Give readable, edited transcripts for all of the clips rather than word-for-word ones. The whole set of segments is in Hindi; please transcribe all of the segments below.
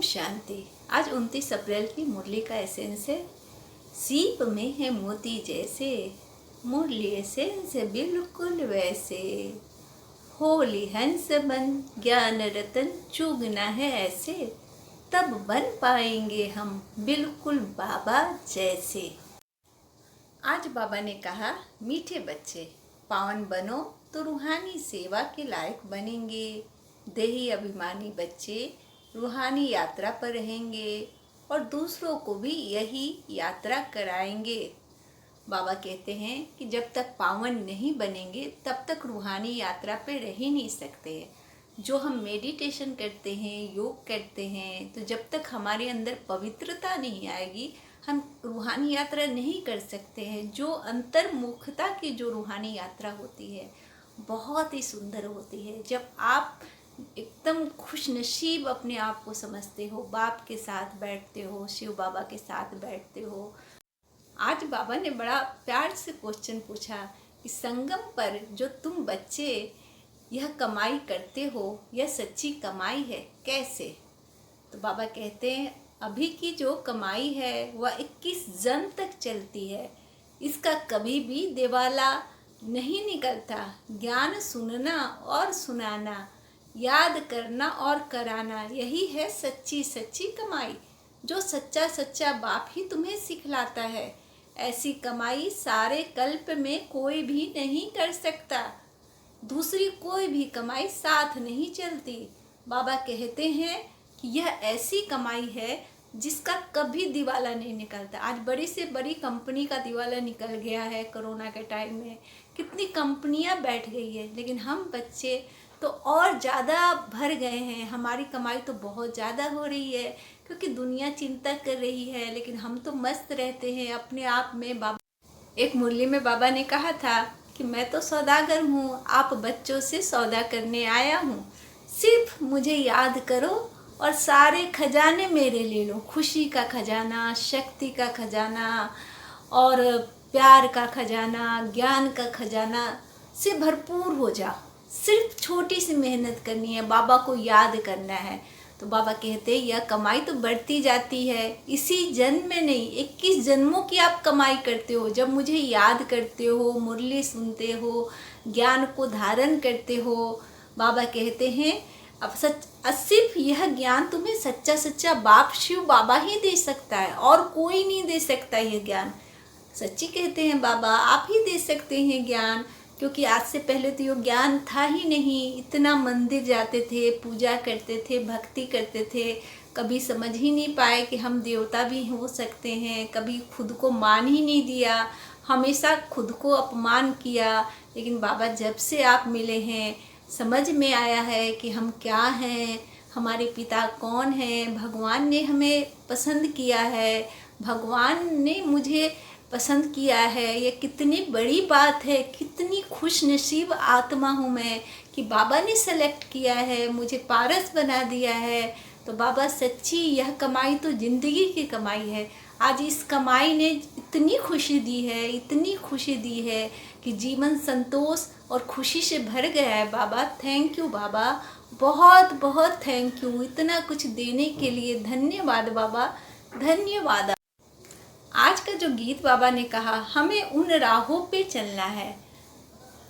शांति। आज 29 अप्रैल की मुरली का एसेंस है, सीप में है मोती जैसे, मुरली एसेंस है बिल्कुल वैसे। होली हंस बन ज्ञान रतन चुगना है ऐसे, तब बन पाएंगे हम बिल्कुल बाबा जैसे। आज बाबा ने कहा, मीठे बच्चे पावन बनो तो रूहानी सेवा के लायक बनेंगे। देही अभिमानी बच्चे रूहानी यात्रा पर रहेंगे और दूसरों को भी यही यात्रा कराएंगे। बाबा कहते हैं कि जब तक पावन नहीं बनेंगे तब तक रूहानी यात्रा पे रह ही नहीं सकते। जो हम मेडिटेशन करते हैं, योग करते हैं, तो जब तक हमारे अंदर पवित्रता नहीं आएगी हम रूहानी यात्रा नहीं कर सकते हैं। जो अंतर्मुखता की जो रूहानी यात्रा होती है बहुत ही सुंदर होती है। जब आप एकदम खुशनसीब अपने आप को समझते हो, बाप के साथ बैठते हो, शिव बाबा के साथ बैठते हो। आज बाबा ने बड़ा प्यार से क्वेश्चन पूछा कि संगम पर जो तुम बच्चे यह कमाई करते हो, यह सच्ची कमाई है कैसे? तो बाबा कहते हैं, अभी की जो कमाई है वह 21 जन्म तक चलती है। इसका कभी भी दिवाला नहीं निकलता। ज्ञान सुनना और सुनाना, याद करना और कराना, यही है सच्ची सच्ची कमाई, जो सच्चा सच्चा बाप ही तुम्हें सिखलाता है। ऐसी कमाई सारे कल्प में कोई भी नहीं कर सकता। दूसरी कोई भी कमाई साथ नहीं चलती। बाबा कहते हैं कि यह ऐसी कमाई है जिसका कभी दिवाला नहीं निकलता। आज बड़ी से बड़ी कंपनी का दिवाला निकल गया है। कोरोना के टाइम में कितनी कंपनियां बैठ गई है, लेकिन हम बच्चे तो और ज़्यादा भर गए हैं। हमारी कमाई तो बहुत ज़्यादा हो रही है क्योंकि दुनिया चिंता कर रही है, लेकिन हम तो मस्त रहते हैं अपने आप में। बाबा एक मुरली में बाबा ने कहा था कि मैं तो सौदागर हूँ, आप बच्चों से सौदा करने आया हूँ। सिर्फ मुझे याद करो और सारे खजाने मेरे ले लो। खुशी का खजाना, शक्ति का खजाना और प्यार का खजाना, ज्ञान का खजाना से भरपूर हो जाओ। सिर्फ छोटी सी मेहनत करनी है, बाबा को याद करना है। तो बाबा कहते हैं यह कमाई तो बढ़ती जाती है। इसी जन्म में नहीं, 21 जन्मों की आप कमाई करते हो। जब मुझे याद करते हो, मुरली सुनते हो, ज्ञान को धारण करते हो। बाबा कहते हैं अब सिर्फ यह ज्ञान तुम्हें सच्चा सच्चा बाप शिव बाबा ही दे सकता है और कोई नहीं दे सकता। यह ज्ञान सच्ची कहते हैं बाबा, आप ही दे सकते हैं ज्ञान, क्योंकि आज से पहले तो ये ज्ञान था ही नहीं। इतना मंदिर जाते थे, पूजा करते थे, भक्ति करते थे, कभी समझ ही नहीं पाए कि हम देवता भी हो सकते हैं। कभी खुद को मान ही नहीं दिया, हमेशा खुद को अपमान किया। लेकिन बाबा जब से आप मिले हैं समझ में आया है कि हम क्या हैं, हमारे पिता कौन हैं। भगवान ने हमें पसंद किया है, भगवान ने मुझे पसंद किया है। ये कितनी बड़ी बात है, कितनी खुशनसीब आत्मा हूँ मैं कि बाबा ने सेलेक्ट किया है, मुझे पारस बना दिया है। तो बाबा सच्ची यह कमाई तो ज़िंदगी की कमाई है। आज इस कमाई ने इतनी खुशी दी है, इतनी खुशी दी है कि जीवन संतोष और खुशी से भर गया है। बाबा थैंक यू बाबा, बहुत बहुत थैंक यू। इतना कुछ देने के लिए धन्यवाद बाबा, धन्यवाद। आज का जो गीत बाबा ने कहा, हमें उन राहों पे चलना है।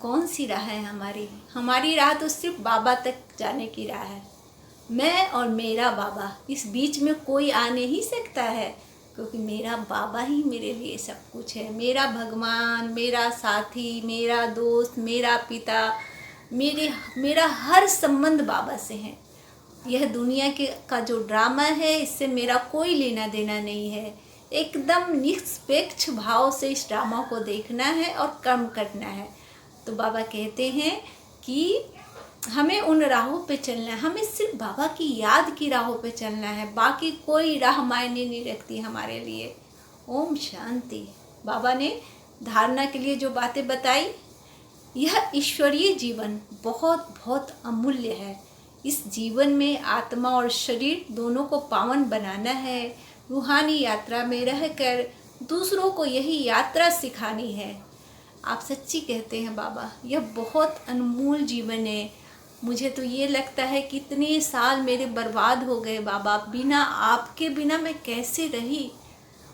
कौन सी राह है हमारी? हमारी राह तो सिर्फ बाबा तक जाने की राह है। मैं और मेरा बाबा, इस बीच में कोई आ नहीं सकता है, क्योंकि मेरा बाबा ही मेरे लिए सब कुछ है। मेरा भगवान, मेरा साथी, मेरा दोस्त, मेरा पिता, मेरा हर संबंध बाबा से है। यह दुनिया का जो ड्रामा है इससे मेरा कोई लेना देना नहीं है। एकदम निष्पक्ष भाव से इस ड्रामा को देखना है और कर्म करना है। तो बाबा कहते हैं कि हमें उन राहों पे चलना है, हमें सिर्फ बाबा की याद की राहों पे चलना है। बाकी कोई राह मायने नहीं रखती हमारे लिए। ओम शांति। बाबा ने धारणा के लिए जो बातें बताई, यह ईश्वरीय जीवन बहुत बहुत अमूल्य है। इस जीवन में आत्मा और शरीर दोनों को पावन बनाना है। रूहानी यात्रा में रहकर दूसरों को यही यात्रा सिखानी है। आप सच्ची कहते हैं बाबा, यह बहुत अनमोल जीवन है। मुझे तो ये लगता है कि इतने साल मेरे बर्बाद हो गए बाबा, बिना आपके बिना मैं कैसे रही,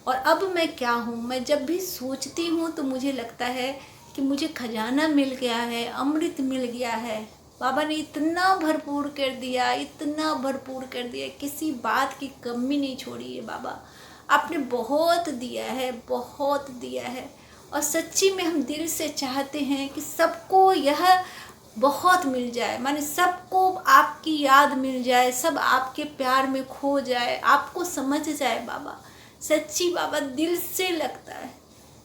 और अब मैं क्या हूँ। मैं जब भी सोचती हूँ तो मुझे लगता है कि मुझे खजाना मिल गया है, अमृत मिल गया है। बाबा ने इतना भरपूर कर दिया, इतना भरपूर कर दिया, किसी बात की कमी नहीं छोड़ी है बाबा। आपने बहुत दिया है, बहुत दिया है, और सच्ची में हम दिल से चाहते हैं कि सबको यह बहुत मिल जाए, माने सबको आपकी याद मिल जाए, सब आपके प्यार में खो जाए, आपको समझ जाए बाबा। सच्ची बाबा दिल से लगता है,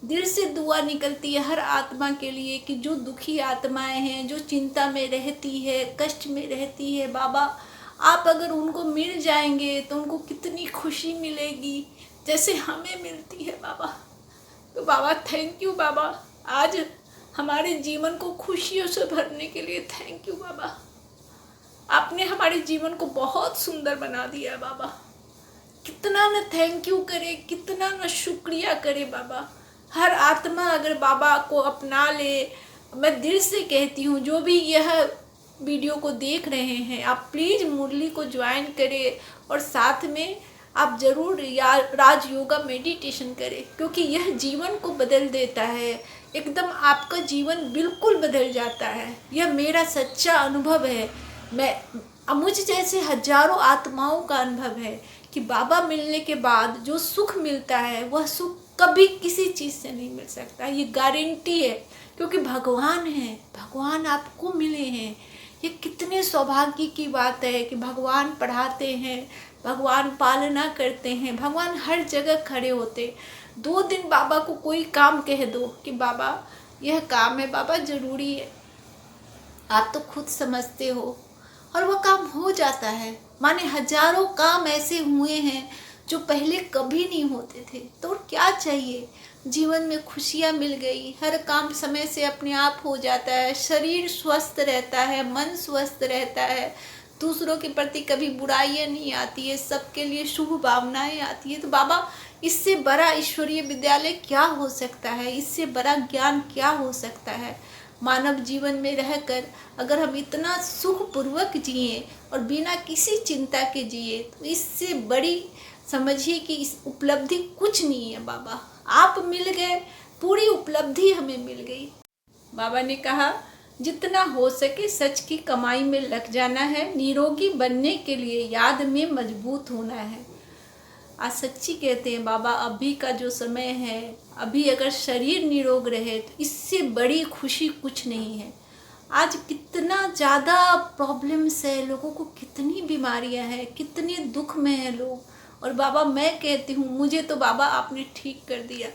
दिल से दुआ निकलती है हर आत्मा के लिए कि जो दुखी आत्माएं हैं, जो चिंता में रहती है, कष्ट में रहती है बाबा, आप अगर उनको मिल जाएंगे तो उनको कितनी खुशी मिलेगी जैसे हमें मिलती है बाबा। तो बाबा थैंक यू बाबा, आज हमारे जीवन को खुशियों से भरने के लिए थैंक यू बाबा। आपने हमारे जीवन को बहुत सुंदर बना दिया बाबा। कितना न थैंक यू करे, कितना न शुक्रिया करे बाबा। हर आत्मा अगर बाबा को अपना ले, मैं दिल से कहती हूँ जो भी यह वीडियो को देख रहे हैं, आप प्लीज़ मुरली को ज्वाइन करें और साथ में आप ज़रूर राज योगा मेडिटेशन करें, क्योंकि यह जीवन को बदल देता है। एकदम आपका जीवन बिल्कुल बदल जाता है। यह मेरा सच्चा अनुभव है। मुझ जैसे हजारों आत्माओं का अनुभव है कि बाबा मिलने के बाद जो सुख मिलता है वह सुख कभी किसी चीज़ से नहीं मिल सकता। ये गारंटी है, क्योंकि भगवान है, भगवान आपको मिले हैं। ये कितने सौभाग्य की बात है कि भगवान पढ़ाते हैं, भगवान पालना करते हैं, भगवान हर जगह खड़े होते। 2 दिन बाबा को कोई काम कह दो कि बाबा यह काम है बाबा, ज़रूरी है, आप तो खुद समझते हो, और वह काम हो जाता है। माने हजारों काम ऐसे हुए हैं जो पहले कभी नहीं होते थे। तो और क्या चाहिए, जीवन में खुशियाँ मिल गई, हर काम समय से अपने आप हो जाता है, शरीर स्वस्थ रहता है, मन स्वस्थ रहता है, दूसरों के प्रति कभी बुराइयाँ नहीं आती है, सबके लिए शुभ भावनाएं आती है। तो बाबा इससे बड़ा ईश्वरीय विद्यालय क्या हो सकता है, इससे बड़ा ज्ञान क्या हो सकता है। मानव जीवन में रहकर अगर हम इतना सुखपूर्वक जिए और बिना किसी चिंता के जिए, तो इससे बड़ी समझिए कि इस उपलब्धि कुछ नहीं है बाबा। आप मिल गए, पूरी उपलब्धि हमें मिल गई। बाबा ने कहा जितना हो सके सच की कमाई में लग जाना है, निरोगी बनने के लिए याद में मजबूत होना है। आज सच्ची कहते हैं बाबा, अभी का जो समय है, अभी अगर शरीर निरोग रहे तो इससे बड़ी खुशी कुछ नहीं है। आज कितना ज़्यादा प्रॉब्लम्स है, लोगों को कितनी बीमारियां हैं, कितने दुख में हैं लोग, और बाबा मैं कहती हूँ मुझे तो बाबा आपने ठीक कर दिया।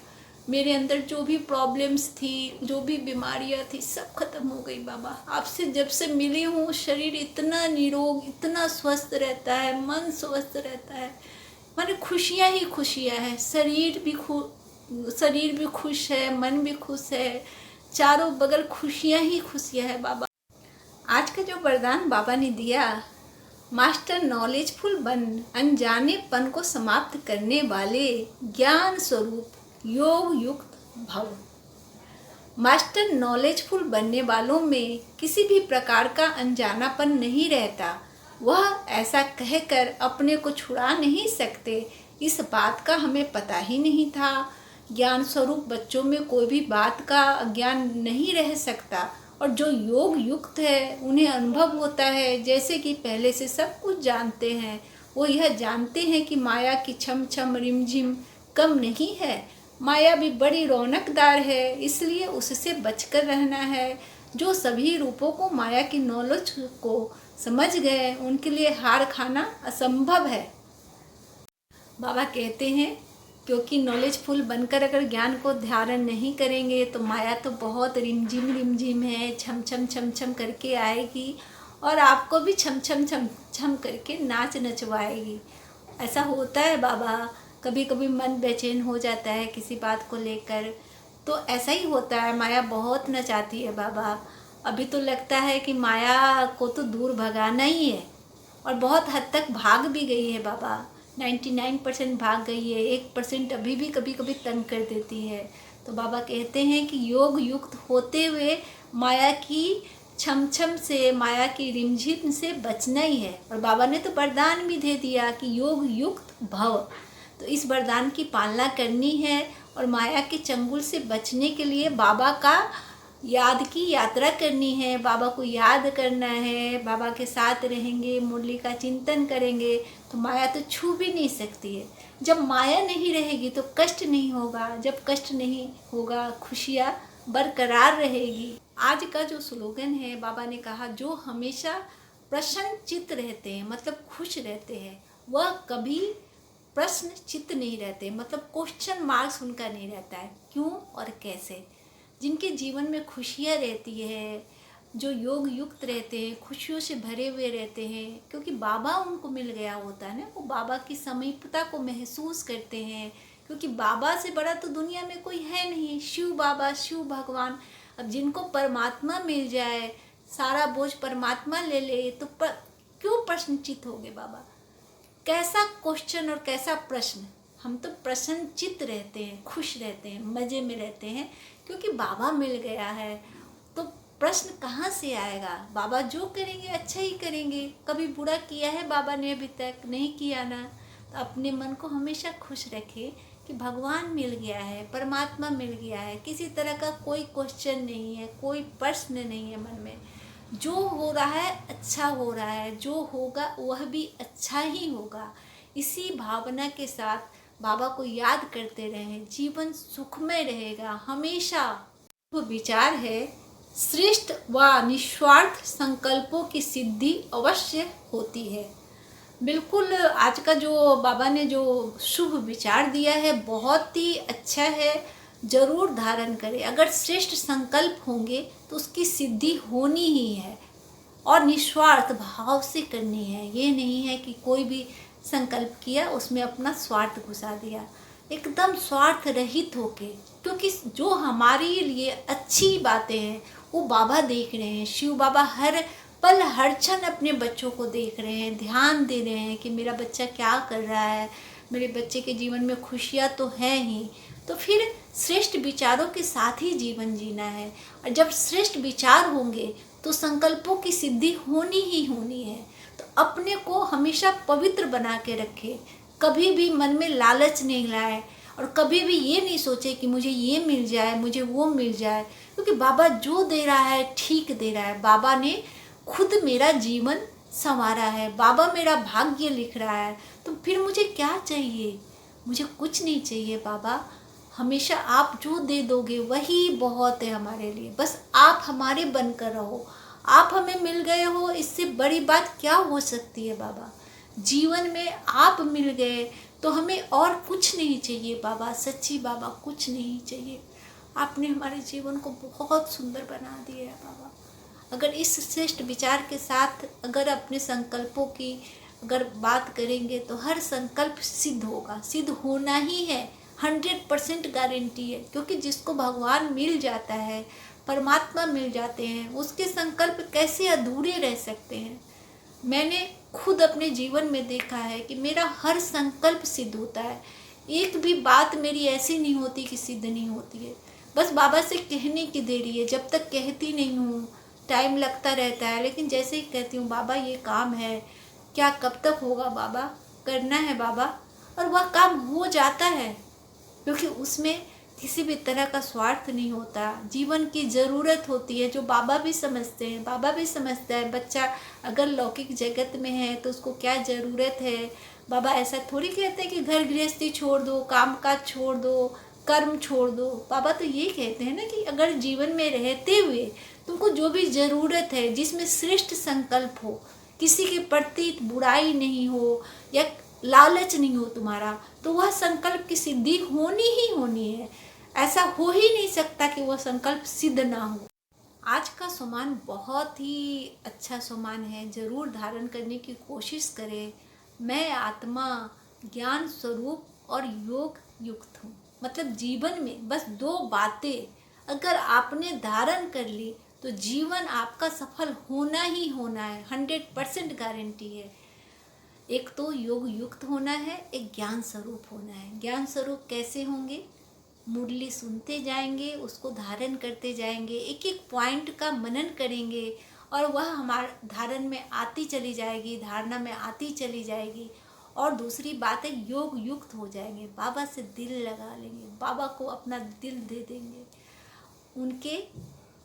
मेरे अंदर जो भी प्रॉब्लम्स थी, जो भी बीमारियां थी, सब खत्म हो गई बाबा। आपसे जब से मिली हूँ शरीर इतना निरोग, इतना स्वस्थ रहता है, मन स्वस्थ रहता है, माने खुशियाँ ही खुशियाँ हैं। शरीर भी खुश है, मन भी खुश है, चारों बगल खुशियाँ ही खुशियाँ है बाबा। आज का जो वरदान बाबा ने दिया, मास्टर नॉलेजफुल बन, अनजानेपन को समाप्त करने वाले, ज्ञान स्वरूप योग युक्त भव। मास्टर नॉलेजफुल बनने वालों में किसी भी प्रकार का अनजानापन नहीं रहता। वह ऐसा कहकर अपने को छुड़ा नहीं सकते, इस बात का हमें पता ही नहीं था। ज्ञान स्वरूप बच्चों में कोई भी बात का अज्ञान नहीं रह सकता, और जो योग युक्त है उन्हें अनुभव होता है जैसे कि पहले से सब कुछ जानते हैं। वो यह जानते हैं कि माया की छम छम रिमझिम कम नहीं है, माया भी बड़ी रौनकदार है, इसलिए उससे बचकर रहना है। जो सभी रूपों को माया की नॉलेज को समझ गए, उनके लिए हार खाना असंभव है। बाबा कहते हैं क्योंकि नॉलेजफुल बनकर अगर ज्ञान को धारण नहीं करेंगे तो माया तो बहुत रिमझिम रिमझिम है, छम छम छम छम करके आएगी और आपको भी छम छम छम छम करके नाच नचवाएगी। ऐसा होता है बाबा, कभी कभी मन बेचैन हो जाता है किसी बात को लेकर, तो ऐसा ही होता है। माया बहुत नचाती है बाबा। अभी तो लगता है कि माया को तो दूर भगाना ही है, और बहुत हद तक भाग भी गई है बाबा। 99% भाग गई है, 1% अभी भी कभी कभी तंग कर देती है। तो बाबा कहते हैं कि योग युक्त होते हुए माया की छम छम से, माया की रिमझिम से बचना ही है। और बाबा ने तो वरदान भी दे दिया कि योग युक्त भव, तो इस वरदान की पालना करनी है। और माया के चंगुल से बचने के लिए बाबा का याद की यात्रा करनी है, बाबा को याद करना है, बाबा के साथ रहेंगे, मुरली का चिंतन करेंगे तो माया तो छू भी नहीं सकती है। जब माया नहीं रहेगी तो कष्ट नहीं होगा, जब कष्ट नहीं होगा खुशियाँ बरकरार रहेगी। आज का जो स्लोगन है, बाबा ने कहा जो हमेशा प्रसन्न चित्त रहते हैं, मतलब खुश रहते हैं, वह कभी प्रश्न चित्त नहीं रहते, मतलब क्वेश्चन मार्क्स उनका नहीं रहता है क्यों और कैसे। जिनके जीवन में खुशियाँ रहती है, जो योग युक्त रहते हैं, खुशियों से भरे हुए रहते हैं, क्योंकि बाबा उनको मिल गया होता है ना, वो बाबा की समीपता को महसूस करते हैं। क्योंकि बाबा से बड़ा तो दुनिया में कोई है नहीं, शिव बाबा, शिव भगवान। अब जिनको परमात्मा मिल जाए, सारा बोझ परमात्मा ले ले, तो क्यों प्रश्नचित हो गए बाबा? कैसा क्वेश्चन और कैसा प्रश्न? हम तो प्रसन्नचित रहते हैं, खुश रहते हैं, मज़े में रहते हैं, क्योंकि बाबा मिल गया है। तो प्रश्न कहाँ से आएगा? बाबा जो करेंगे अच्छा ही करेंगे। कभी बुरा किया है बाबा ने? अभी तक नहीं किया ना। तो अपने मन को हमेशा खुश रखे कि भगवान मिल गया है, परमात्मा मिल गया है, किसी तरह का कोई क्वेश्चन नहीं है, कोई प्रश्न नहीं है मन में। जो हो रहा है अच्छा हो रहा है, जो होगा वह भी अच्छा ही होगा। इसी भावना के साथ बाबा को याद करते रहें, जीवन सुखमय रहेगा हमेशा। वो विचार है, श्रेष्ठ व निस्वार्थ संकल्पों की सिद्धि अवश्य होती है। बिल्कुल, आज का जो बाबा ने जो शुभ विचार दिया है बहुत ही अच्छा है, जरूर धारण करें। अगर श्रेष्ठ संकल्प होंगे तो उसकी सिद्धि होनी ही है, और निस्वार्थ भाव से करनी है। ये नहीं है कि कोई भी संकल्प किया उसमें अपना स्वार्थ घुसा दिया, एकदम स्वार्थ रहित होके। क्योंकि जो हमारे लिए अच्छी बातें हैं वो बाबा देख रहे हैं। शिव बाबा हर पल हर क्षण अपने बच्चों को देख रहे हैं, ध्यान दे रहे हैं कि मेरा बच्चा क्या कर रहा है, मेरे बच्चे के जीवन में खुशियाँ तो हैं ही। तो फिर श्रेष्ठ विचारों के साथ ही जीवन जीना है। और जब श्रेष्ठ विचार होंगे तो संकल्पों की सिद्धि होनी ही होनी है। तो अपने को हमेशा पवित्र बना के रखे, कभी भी मन में लालच नहीं लाए, और कभी भी ये नहीं सोचे कि मुझे ये मिल जाए, मुझे वो मिल जाए। क्योंकि बाबा जो दे रहा है ठीक दे रहा है। बाबा ने खुद मेरा जीवन संवारा है, बाबा मेरा भाग्य लिख रहा है। तो फिर मुझे क्या चाहिए? मुझे कुछ नहीं चाहिए बाबा। हमेशा आप जो दे दोगे वही बहुत है हमारे लिए। बस आप हमारे बनकर रहो। आप हमें मिल गए हो, इससे बड़ी बात क्या हो सकती है बाबा? जीवन में आप मिल गए तो हमें और कुछ नहीं चाहिए बाबा। सच्ची बाबा, कुछ नहीं चाहिए। आपने हमारे जीवन को बहुत सुंदर बना दिया है बाबा। अगर इस श्रेष्ठ विचार के साथ अगर अपने संकल्पों की अगर बात करेंगे तो हर संकल्प सिद्ध होगा, सिद्ध होना ही है। 100% गारंटी है। क्योंकि जिसको भगवान मिल जाता है, परमात्मा मिल जाते हैं, उसके संकल्प कैसे अधूरे रह सकते हैं? मैंने खुद अपने जीवन में देखा है कि मेरा हर संकल्प सिद्ध होता है। एक भी बात मेरी ऐसी नहीं होती कि सिद्ध नहीं होती है। बस बाबा से कहने की देरी है। जब तक कहती नहीं हूँ टाइम लगता रहता है, लेकिन जैसे ही कहती हूँ बाबा ये काम है, क्या कब तक होगा बाबा, करना है बाबा, और वह काम हो जाता है। क्योंकि उसमें किसी भी तरह का स्वार्थ नहीं होता, जीवन की ज़रूरत होती है, जो बाबा भी समझते हैं। बाबा भी समझता है बच्चा अगर लौकिक जगत में है तो उसको क्या ज़रूरत है। बाबा ऐसा थोड़ी कहते हैं कि घर गृहस्थी छोड़ दो, काम काज छोड़ दो, कर्म छोड़ दो। बाबा तो ये कहते हैं ना कि अगर जीवन में रहते हुए तुमको जो भी ज़रूरत है, जिसमें श्रेष्ठ संकल्प हो, किसी के प्रति बुराई नहीं हो या लालच नहीं हो तुम्हारा, तो वह संकल्प की सिद्धि होनी ही होनी है। ऐसा हो ही नहीं सकता कि वह संकल्प सिद्ध ना हो। आज का सम्मान बहुत ही अच्छा सम्मान है, जरूर धारण करने की कोशिश करें। मैं आत्मा, ज्ञान स्वरूप और योग युक्त हूँ। मतलब जीवन में बस 2 बातें अगर आपने धारण कर ली तो जीवन आपका सफल होना ही होना है, 100% गारंटी है। एक तो योग युक्त होना है, एक ज्ञान स्वरूप होना है। ज्ञान स्वरूप कैसे होंगे? मुरली सुनते जाएंगे, उसको धारण करते जाएंगे, एक एक पॉइंट का मनन करेंगे, और वह हमारे धारण में आती चली जाएगी, धारणा में आती चली जाएगी। और दूसरी बात है, योग युक्त हो जाएंगे, बाबा से दिल लगा लेंगे, बाबा को अपना दिल दे देंगे, उनके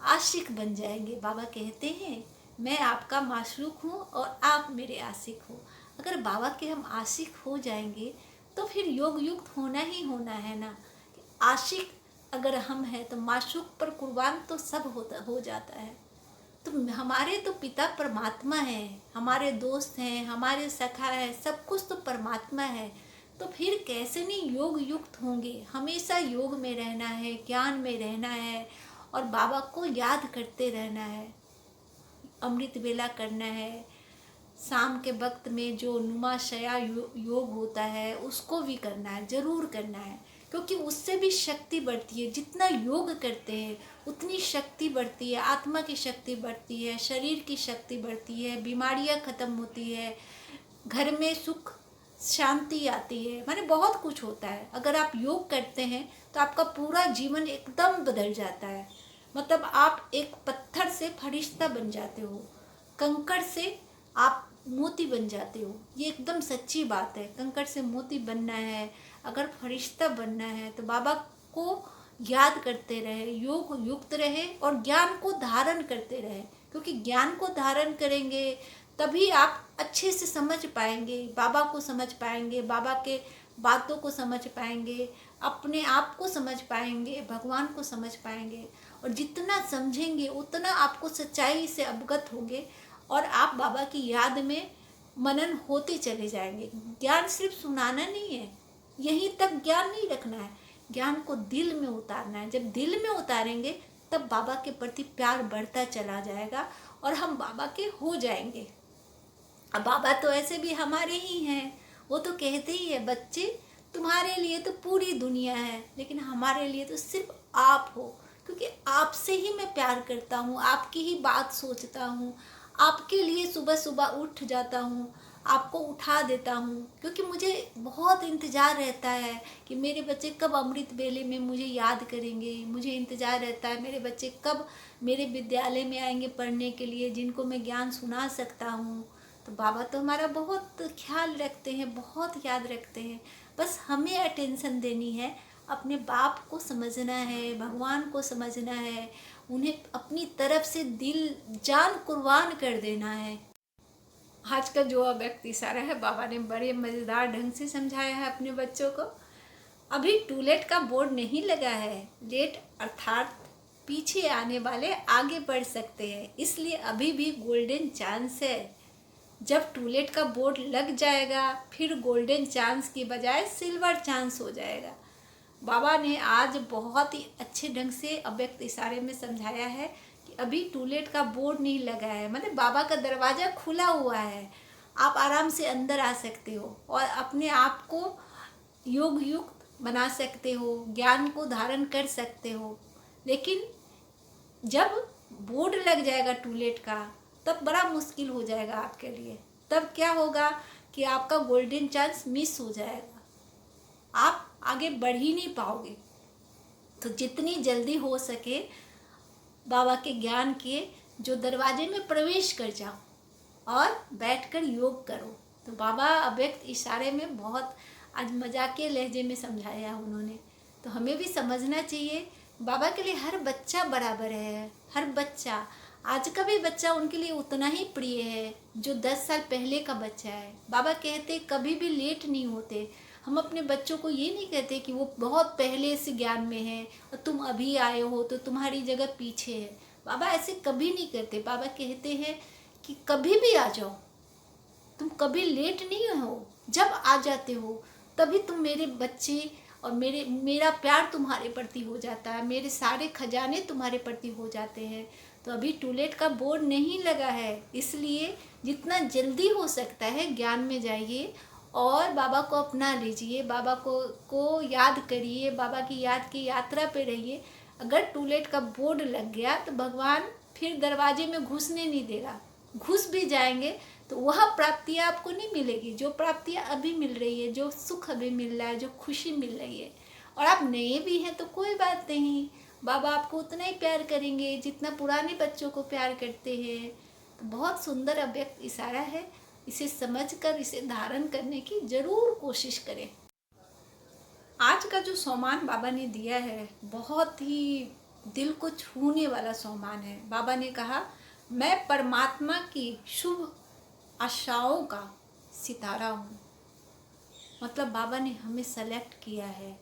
आशिक बन जाएंगे। बाबा कहते हैं मैं आपका माशूक हूँ और आप मेरे आशिक हो। अगर बाबा के हम आशिक हो जाएंगे तो फिर योग युक्त होना ही होना है ना। आशिक अगर हम हैं तो माशूक पर कुर्बान तो सब हो जाता है। तो हमारे तो पिता परमात्मा है, हमारे दोस्त हैं, हमारे सखा है, सब कुछ तो परमात्मा है। तो फिर कैसे नहीं योग युक्त होंगे। हमेशा योग में रहना है, ज्ञान में रहना है और बाबा को याद करते रहना है। अमृत वेला करना है, शाम के वक्त में जो नुमाशया योग होता है उसको भी करना है, ज़रूर करना है, क्योंकि उससे भी शक्ति बढ़ती है। जितना योग करते हैं उतनी शक्ति बढ़ती है, आत्मा की शक्ति बढ़ती है, शरीर की शक्ति बढ़ती है, बीमारियां खत्म होती है, घर में सुख शांति आती है, माने बहुत कुछ होता है। अगर आप योग करते हैं तो आपका पूरा जीवन एकदम बदल जाता है। मतलब आप एक पत्थर से फरिश्ता बन जाते हो, कंकड़ से आप मोती बन जाते हो। ये एकदम सच्ची बात है। कंकड़ से मोती बनना है, अगर फरिश्ता बनना है तो बाबा को याद करते रहे, योग युक्त रहे और ज्ञान को धारण करते रहे। क्योंकि ज्ञान को धारण करेंगे तभी आप अच्छे से समझ पाएंगे, बाबा को समझ पाएंगे, बाबा के बातों को समझ पाएंगे, अपने आप को समझ पाएंगे, भगवान को समझ पाएंगे। और जितना समझेंगे उतना आपको सच्चाई से अवगत होंगे और आप बाबा की याद में मनन होते चले जाएंगे। ज्ञान सिर्फ सुनाना नहीं है, यहीं तक ज्ञान नहीं रखना है, ज्ञान को दिल में उतारना है। जब दिल में उतारेंगे तब बाबा के प्रति प्यार बढ़ता चला जाएगा और हम बाबा के हो जाएंगे। अब बाबा तो ऐसे भी हमारे ही हैं, वो तो कहते ही है बच्चे तुम्हारे लिए तो पूरी दुनिया है, लेकिन हमारे लिए तो सिर्फ आप हो। क्योंकि आपसे ही मैं प्यार करता हूँ, आपकी ही बात सोचता हूँ, आपके लिए सुबह सुबह उठ जाता हूँ, आपको उठा देता हूँ। क्योंकि मुझे बहुत इंतज़ार रहता है कि मेरे बच्चे कब अमृत वेले में मुझे याद करेंगे। मुझे इंतज़ार रहता है मेरे बच्चे कब मेरे विद्यालय में आएंगे पढ़ने के लिए, जिनको मैं ज्ञान सुना सकता हूँ। तो बाबा तो हमारा बहुत ख्याल रखते हैं, बहुत याद रखते हैं। बस हमें अटेंशन देनी है, अपने बाप को समझना है, भगवान को समझना है, उन्हें अपनी तरफ से दिल जान कुर्बान कर देना है। आज का जो व्यक्ति सारा है बाबा ने बड़े मज़ेदार ढंग से समझाया है अपने बच्चों को। अभी टूलेट का बोर्ड नहीं लगा है, लेट अर्थात पीछे आने वाले आगे बढ़ सकते हैं, इसलिए अभी भी गोल्डन चांस है। जब टूलेट का बोर्ड लग जाएगा फिर गोल्डन चांस की बजाय सिल्वर चांस हो जाएगा। बाबा ने आज बहुत ही अच्छे ढंग से अव्यक्त इशारे में समझाया है कि अभी टूलेट का बोर्ड नहीं लगा है, मतलब बाबा का दरवाज़ा खुला हुआ है, आप आराम से अंदर आ सकते हो और अपने आप को योग युक्त बना सकते हो, ज्ञान को धारण कर सकते हो। लेकिन जब बोर्ड लग जाएगा टूलेट का तब बड़ा मुश्किल हो जाएगा आपके लिए। तब क्या होगा कि आपका गोल्डन चांस मिस हो जाएगा, आप आगे बढ़ ही नहीं पाओगे। तो जितनी जल्दी हो सके बाबा के ज्ञान के जो दरवाजे में प्रवेश कर जाओ और बैठकर योग करो। तो बाबा अव्यक्त इशारे में बहुत आज मजाकिया लहजे में समझाया उन्होंने। तो हमें भी समझना चाहिए बाबा के लिए हर बच्चा बराबर है, हर बच्चा। आज का भी बच्चा उनके लिए उतना ही प्रिय है जो 10 साल पहले का बच्चा है। बाबा कहते कभी भी लेट नहीं होते। हम अपने बच्चों को ये नहीं कहते कि वो बहुत पहले से ज्ञान में है और तुम अभी आए हो तो तुम्हारी जगह पीछे है। बाबा ऐसे कभी नहीं कहते। बाबा कहते हैं कि कभी भी आ जाओ, तुम कभी लेट नहीं हो, जब आ जाते हो तभी तुम मेरे बच्चे और मेरा प्यार तुम्हारे प्रति हो जाता है, मेरे सारे खजाने तुम्हारे प्रति हो जाते हैं। तो अभी टूलेट का बोर्ड नहीं लगा है, इसलिए जितना जल्दी हो सकता है ज्ञान में जाइए और बाबा को अपना लीजिए, बाबा को याद करिए, बाबा की याद की यात्रा पे रहिए। अगर टूलेट का बोर्ड लग गया तो भगवान फिर दरवाजे में घुसने नहीं देगा। घुस भी जाएंगे तो वह प्राप्तियाँ आपको नहीं मिलेगी जो प्राप्तियाँ अभी मिल रही है, जो सुख अभी मिल रहा है, जो खुशी मिल रही है। और आप नए भी हैं तो कोई बात नहीं, बाबा आपको उतना ही प्यार करेंगे जितना पुराने बच्चों को प्यार करते हैं। तो बहुत सुंदर अव्यक्त इशारा है, इसे समझकर इसे धारण करने की जरूर कोशिश करें। आज का जो सोमान बाबा ने दिया है बहुत ही दिल को छूने वाला सोमान है। बाबा ने कहा, मैं परमात्मा की शुभ आशाओं का सितारा हूँ। मतलब बाबा ने हमें सेलेक्ट किया है,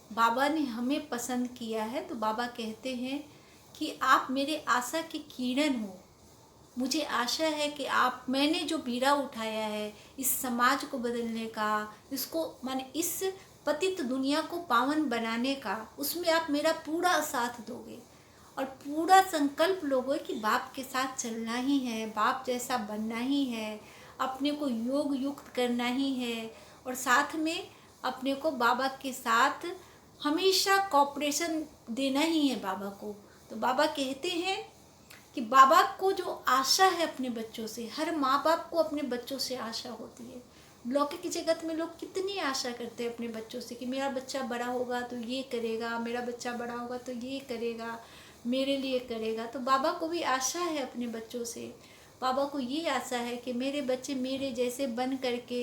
बाबा ने हमें पसंद किया है। तो बाबा कहते हैं कि आप मेरे आशा की किरण हो। मुझे आशा है कि आप, मैंने जो बीड़ा उठाया है इस समाज को बदलने का, इसको माने इस पतित दुनिया को पावन बनाने का, उसमें आप मेरा पूरा साथ दोगे और पूरा संकल्प लोगे कि बाप के साथ चलना ही है, बाप जैसा बनना ही है, अपने को योग युक्त करना ही है और साथ में अपने को बाबा के साथ हमेशा कॉपरेशन देना ही है बाबा को। तो बाबा कहते हैं कि बाबा को जो आशा है अपने बच्चों से, हर माँ बाप को अपने बच्चों से आशा होती है। लौकिक जगत में लोग कितनी आशा करते हैं अपने बच्चों से कि मेरा बच्चा बड़ा होगा तो ये करेगा, मेरा बच्चा बड़ा होगा तो ये करेगा, मेरे लिए करेगा। तो बाबा को भी आशा है अपने बच्चों से। बाबा को ये आशा है कि मेरे बच्चे मेरे जैसे बन करके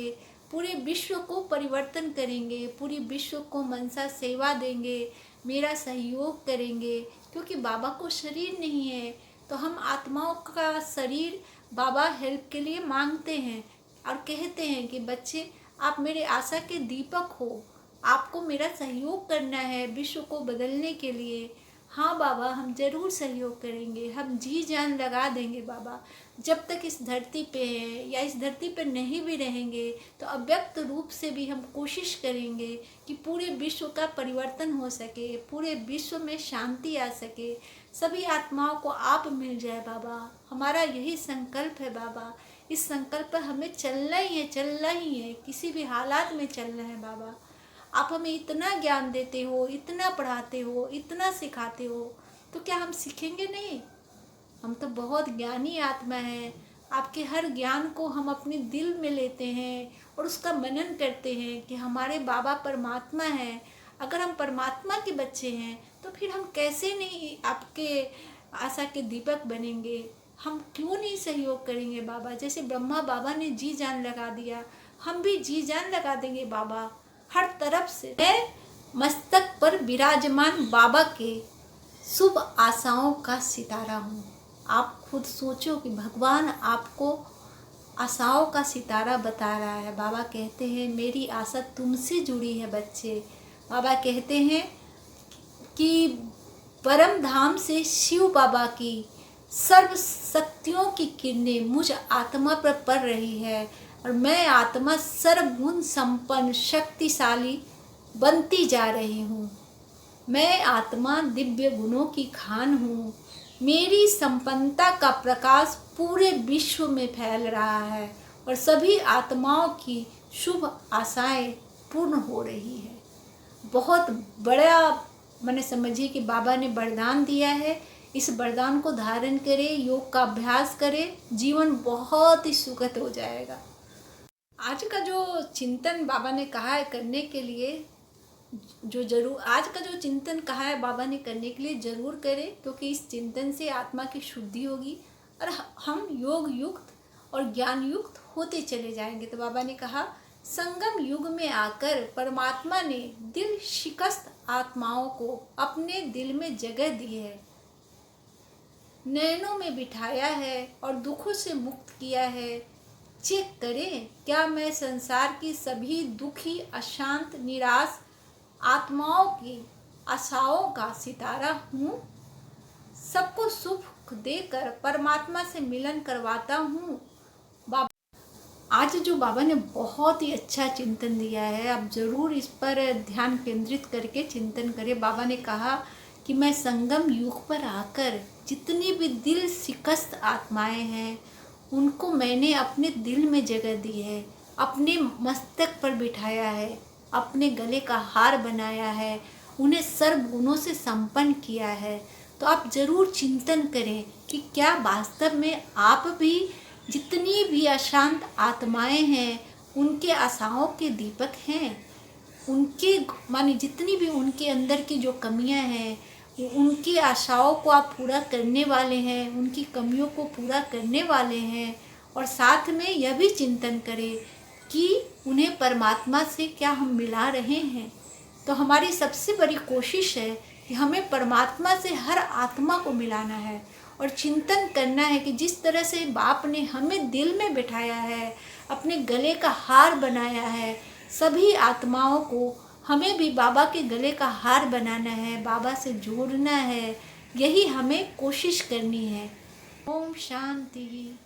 पूरे विश्व को परिवर्तन करेंगे, पूरी विश्व को मनसा सेवा देंगे, मेरा सहयोग करेंगे। क्योंकि बाबा को शरीर नहीं है तो हम आत्माओं का शरीर बाबा हेल्प के लिए मांगते हैं और कहते हैं कि बच्चे आप मेरे आशा के दीपक हो, आपको मेरा सहयोग करना है विश्व को बदलने के लिए। हाँ बाबा, हम जरूर सहयोग करेंगे, हम जी जान लगा देंगे बाबा। जब तक इस धरती पे हैं या इस धरती पे नहीं भी रहेंगे तो अव्यक्त रूप से भी हम कोशिश करेंगे कि पूरे विश्व का परिवर्तन हो सके, पूरे विश्व में शांति आ सके, सभी आत्माओं को आप मिल जाए बाबा। हमारा यही संकल्प है बाबा। इस संकल्प पर हमें चलना ही है, चलना ही है, किसी भी हालात में चलना है बाबा। आप हमें इतना ज्ञान देते हो, इतना पढ़ाते हो, इतना सिखाते हो, तो क्या हम सीखेंगे नहीं? हम तो बहुत ज्ञानी आत्मा हैं। आपके हर ज्ञान को हम अपने दिल में लेते हैं और उसका मनन करते हैं कि हमारे बाबा परमात्मा हैं। अगर हम परमात्मा के बच्चे हैं तो फिर हम कैसे नहीं आपके आशा के दीपक बनेंगे? हम क्यों नहीं सहयोग करेंगे बाबा? जैसे ब्रह्मा बाबा ने जी जान लगा दिया, हम भी जी जान लगा देंगे बाबा। हर तरफ से मैं मस्तक पर विराजमान बाबा के शुभ आशाओं का सितारा हूँ। आप खुद सोचो कि भगवान आपको आशाओं का सितारा बता रहा है। बाबा कहते हैं मेरी आशा तुमसे जुड़ी है बच्चे। बाबा कहते हैं कि परम धाम से शिव बाबा की सर्व शक्तियों की किरणें मुझ आत्मा पर पड़ रही है और मैं आत्मा सर्वगुण संपन्न शक्तिशाली बनती जा रही हूँ। मैं आत्मा दिव्य गुणों की खान हूँ। मेरी संपन्नता का प्रकाश पूरे विश्व में फैल रहा है और सभी आत्माओं की शुभ आशाएं पूर्ण हो रही है। बहुत बड़ा मैंने समझिए कि बाबा ने वरदान दिया है। इस वरदान को धारण करें, योग का अभ्यास करें, जीवन बहुत ही सुखद हो जाएगा। आज का जो चिंतन बाबा ने कहा है करने के लिए, आज का जो चिंतन कहा है बाबा ने करने के लिए जरूर करें, क्योंकि इस चिंतन से आत्मा की शुद्धि होगी और हम योग युक्त और ज्ञान युक्त होते चले जाएंगे। तो बाबा ने कहा, संगम युग में आकर परमात्मा ने दिल शिकस्त आत्माओं को अपने दिल में जगह दी है, नैनों में बिठाया है और दुखों से मुक्त किया है। चेक करें, क्या मैं संसार की सभी दुखी, अशांत, निराश आत्माओं की आशाओं का सितारा हूँ। सबको सुख देकर परमात्मा से मिलन करवाता हूँ। आज जो बाबा ने बहुत ही अच्छा चिंतन दिया है, आप ज़रूर इस पर ध्यान केंद्रित करके चिंतन करें। बाबा ने कहा कि मैं संगम युग पर आकर जितनी भी दिल शिकस्त आत्माएं हैं उनको मैंने अपने दिल में जगह दी है, अपने मस्तक पर बिठाया है, अपने गले का हार बनाया है, उन्हें सर्व गुणों से संपन्न किया है। तो आप ज़रूर चिंतन करें कि क्या वास्तव में आप भी जितनी भी अशांत आत्माएं हैं उनके आशाओं के दीपक हैं। उनके माने जितनी भी उनके अंदर की जो कमियां हैं उनकी आशाओं को आप पूरा करने वाले हैं, उनकी कमियों को पूरा करने वाले हैं। और साथ में यह भी चिंतन करें कि उन्हें परमात्मा से क्या हम मिला रहे हैं। तो हमारी सबसे बड़ी कोशिश है कि हमें परमात्मा से हर आत्मा को मिलाना है और चिंतन करना है कि जिस तरह से बाप ने हमें दिल में बिठाया है, अपने गले का हार बनाया है, सभी आत्माओं को हमें भी बाबा के गले का हार बनाना है, बाबा से जोड़ना है। यही हमें कोशिश करनी है। ओम शांति।